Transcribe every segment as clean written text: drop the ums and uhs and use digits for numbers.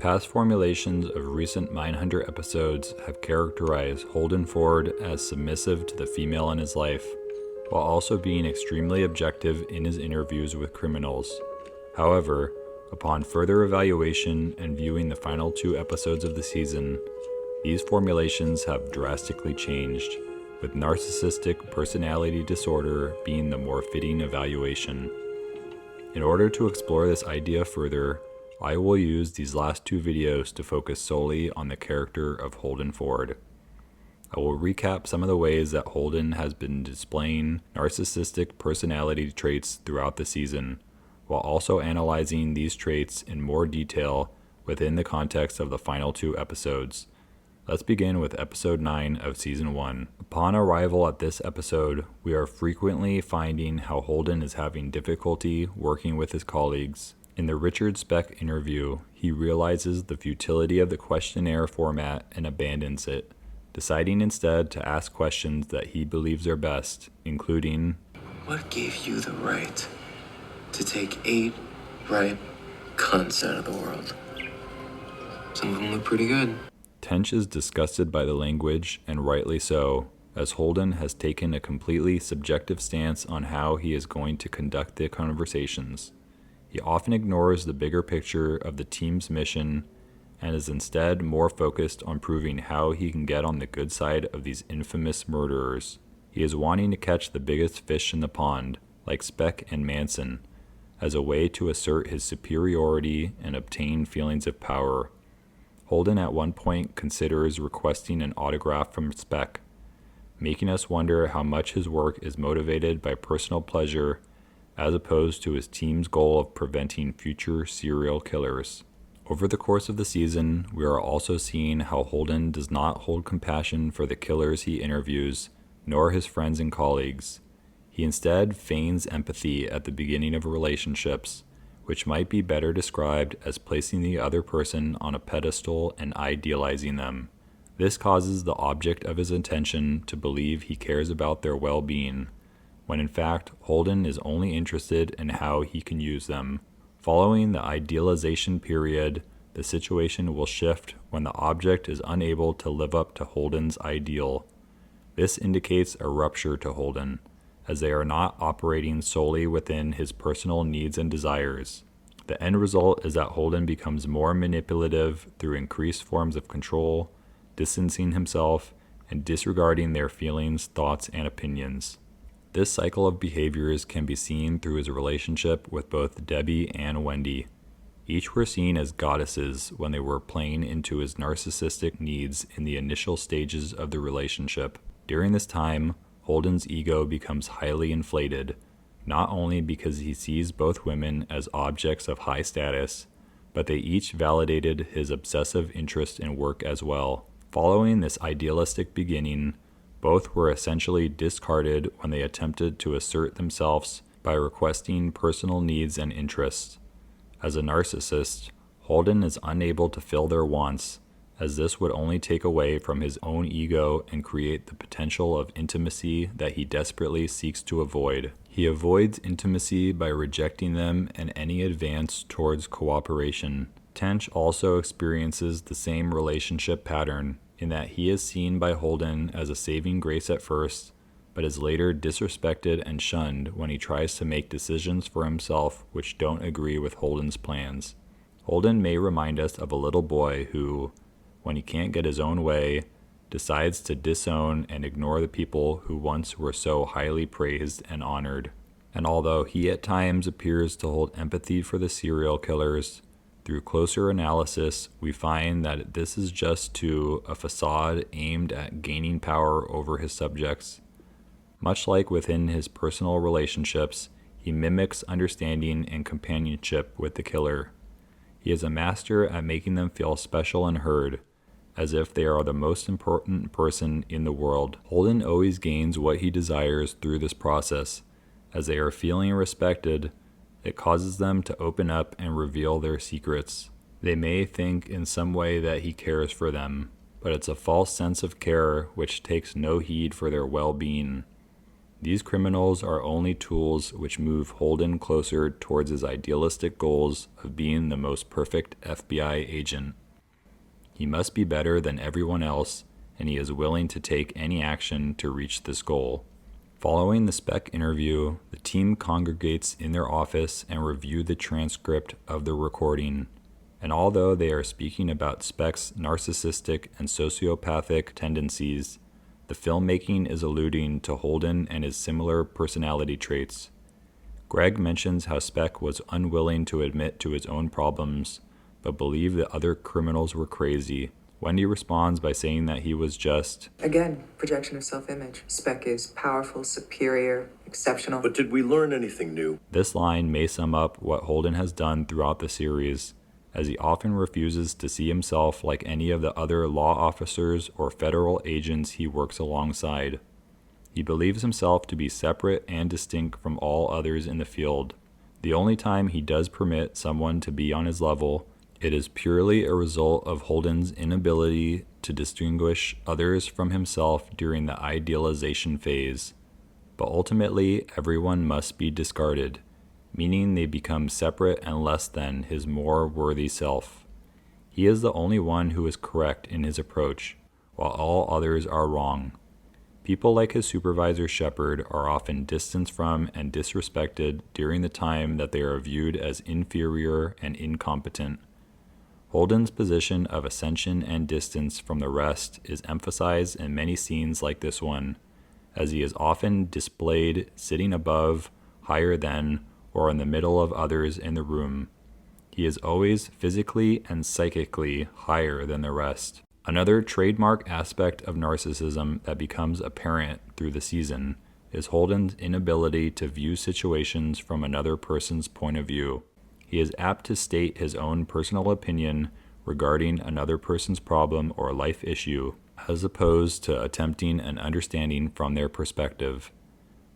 Past formulations of recent Mindhunter episodes have characterized Holden Ford as submissive to the female in his life, while also being extremely objective in his interviews with criminals. However, upon further evaluation and viewing the final 2 episodes of the season, these formulations have drastically changed, with narcissistic personality disorder being the more fitting evaluation. In order to explore this idea further, I will use these last 2 videos to focus solely on the character of Holden Ford. I will recap some of the ways that Holden has been displaying narcissistic personality traits throughout the season, while also analyzing these traits in more detail within the context of the final 2 episodes. Let's begin with episode 9 of season 1. Upon arrival at this episode, we are frequently finding how Holden is having difficulty working with his colleagues. In the Richard Speck interview, he realizes the futility of the questionnaire format and abandons it, deciding instead to ask questions that he believes are best, including, "What gave you the right to take 8 ripe cunts out of the world? Some of them look pretty good." Tench is disgusted by the language, and rightly so, as Holden has taken a completely subjective stance on how he is going to conduct the conversations. He often ignores the bigger picture of the team's mission and is instead more focused on proving how he can get on the good side of these infamous murderers. He is wanting to catch the biggest fish in the pond, like Speck and Manson, as a way to assert his superiority and obtain feelings of power. Holden at one point considers requesting an autograph from Speck, making us wonder how much his work is motivated by personal pleasure as opposed to his team's goal of preventing future serial killers. Over the course of the season, we are also seeing how Holden does not hold compassion for the killers he interviews, nor his friends and colleagues. He instead feigns empathy at the beginning of relationships, which might be better described as placing the other person on a pedestal and idealizing them. This causes the object of his attention to believe he cares about their well-being, when in fact Holden is only interested in how he can use them. Following the idealization period, the situation will shift when the object is unable to live up to Holden's ideal. This indicates a rupture to Holden, as they are not operating solely within his personal needs and desires. The end result is that Holden becomes more manipulative through increased forms of control, distancing himself, and disregarding their feelings, thoughts, and opinions. This cycle of behaviors can be seen through his relationship with both Debbie and Wendy. Each were seen as goddesses when they were playing into his narcissistic needs in the initial stages of the relationship. During this time, Holden's ego becomes highly inflated, not only because he sees both women as objects of high status, but they each validated his obsessive interest in work as well. Following this idealistic beginning, both were essentially discarded when they attempted to assert themselves by requesting personal needs and interests. As a narcissist, Holden is unable to fill their wants, as this would only take away from his own ego and create the potential of intimacy that he desperately seeks to avoid. He avoids intimacy by rejecting them and any advance towards cooperation. Tench also experiences the same relationship pattern, in that he is seen by Holden as a saving grace at first, but is later disrespected and shunned when he tries to make decisions for himself which don't agree with Holden's plans. Holden may remind us of a little boy who, when he can't get his own way, decides to disown and ignore the people who once were so highly praised and honored. And although he at times appears to hold empathy for the serial killers, through closer analysis, we find that this is just a facade aimed at gaining power over his subjects. Much like within his personal relationships, he mimics understanding and companionship with the killer. He is a master at making them feel special and heard, as if they are the most important person in the world. Holden always gains what he desires through this process. As they are feeling respected, it causes them to open up and reveal their secrets. They may think in some way that he cares for them, but it's a false sense of care which takes no heed for their well-being. These criminals are only tools which move Holden closer towards his idealistic goals of being the most perfect FBI agent. He must be better than everyone else, and he is willing to take any action to reach this goal. Following the Speck interview, the team congregates in their office and review the transcript of the recording. And although they are speaking about Speck's narcissistic and sociopathic tendencies, the filmmaking is alluding to Holden and his similar personality traits. Greg mentions how Speck was unwilling to admit to his own problems, but believed that other criminals were crazy. Wendy responds by saying that he was just, again, projection of self-image. Speck is powerful, superior, exceptional. But did we learn anything new? This line may sum up what Holden has done throughout the series, as he often refuses to see himself like any of the other law officers or federal agents he works alongside. He believes himself to be separate and distinct from all others in the field. The only time he does permit someone to be on his level, it is purely a result of Holden's inability to distinguish others from himself during the idealization phase. But ultimately, everyone must be discarded, meaning they become separate and less than his more worthy self. He is the only one who is correct in his approach, while all others are wrong. People like his supervisor Shepard are often distanced from and disrespected during the time that they are viewed as inferior and incompetent. Holden's position of ascension and distance from the rest is emphasized in many scenes like this one, as he is often displayed sitting above, higher than, or in the middle of others in the room. He is always physically and psychically higher than the rest. Another trademark aspect of narcissism that becomes apparent through the season is Holden's inability to view situations from another person's point of view. He is apt to state his own personal opinion regarding another person's problem or life issue, as opposed to attempting an understanding from their perspective.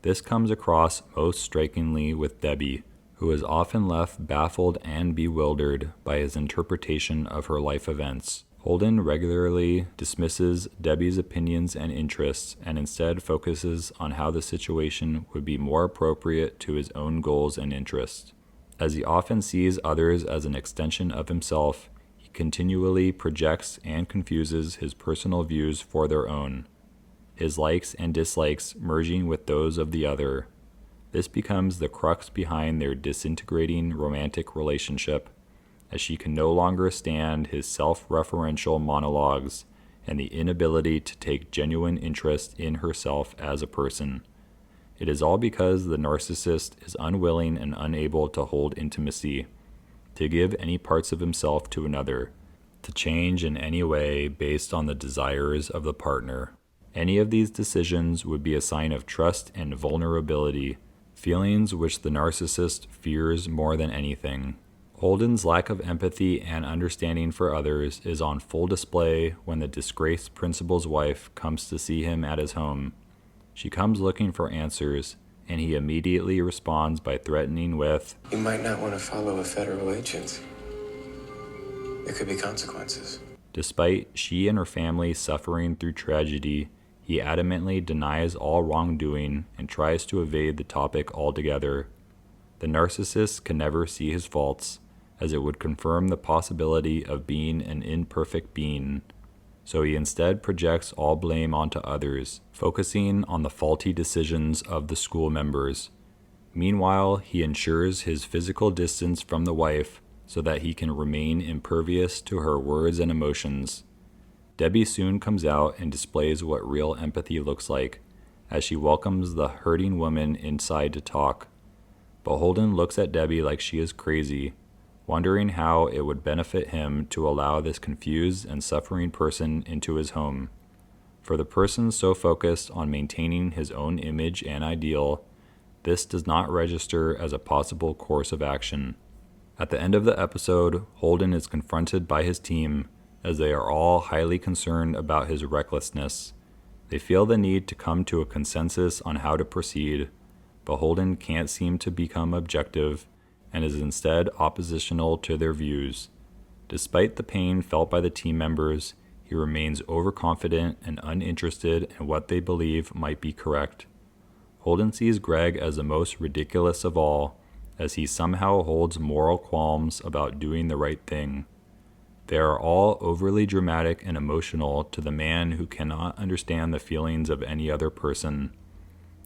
This comes across most strikingly with Debbie, who is often left baffled and bewildered by his interpretation of her life events. Holden regularly dismisses Debbie's opinions and interests and instead focuses on how the situation would be more appropriate to his own goals and interests. As he often sees others as an extension of himself, he continually projects and confuses his personal views for their own, his likes and dislikes merging with those of the other. This becomes the crux behind their disintegrating romantic relationship, as she can no longer stand his self-referential monologues and the inability to take genuine interest in herself as a person. It is all because the narcissist is unwilling and unable to hold intimacy, to give any parts of himself to another, to change in any way based on the desires of the partner. Any of these decisions would be a sign of trust and vulnerability, feelings which the narcissist fears more than anything. Holden's lack of empathy and understanding for others is on full display when the disgraced principal's wife comes to see him at his home. She comes looking for answers, and he immediately responds by threatening with, You might not want to follow a federal agent. There could be consequences. Despite she and her family suffering through tragedy, he adamantly denies all wrongdoing and tries to evade the topic altogether. The narcissist can never see his faults, as it would confirm the possibility of being an imperfect being. So he instead projects all blame onto others, focusing on the faulty decisions of the school members. Meanwhile, he ensures his physical distance from the wife so that he can remain impervious to her words and emotions. Debbie soon comes out and displays what real empathy looks like, as she welcomes the hurting woman inside to talk. But Holden looks at Debbie like she is crazy, wondering how it would benefit him to allow this confused and suffering person into his home. For the person so focused on maintaining his own image and ideal, this does not register as a possible course of action. At the end of the episode, Holden is confronted by his team, as they are all highly concerned about his recklessness. They feel the need to come to a consensus on how to proceed, but Holden can't seem to become objective and is instead oppositional to their views. Despite the pain felt by the team members, he remains overconfident and uninterested in what they believe might be correct. Holden sees Greg as the most ridiculous of all, as he somehow holds moral qualms about doing the right thing. They are all overly dramatic and emotional to the man who cannot understand the feelings of any other person.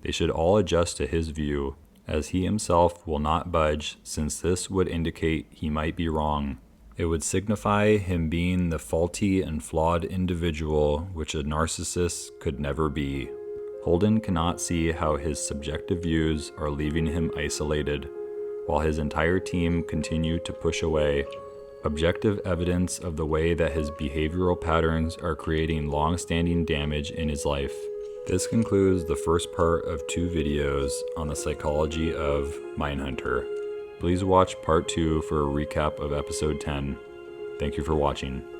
They should all adjust to his view, as he himself will not budge, since this would indicate he might be wrong. It would signify him being the faulty and flawed individual which a narcissist could never be. Holden cannot see how his subjective views are leaving him isolated, while his entire team continue to push away. Objective evidence of the way that his behavioral patterns are creating long-standing damage in his life. This concludes the first part of 2 videos on the psychology of Mindhunter. Please watch part 2 for a recap of episode 10. Thank you for watching.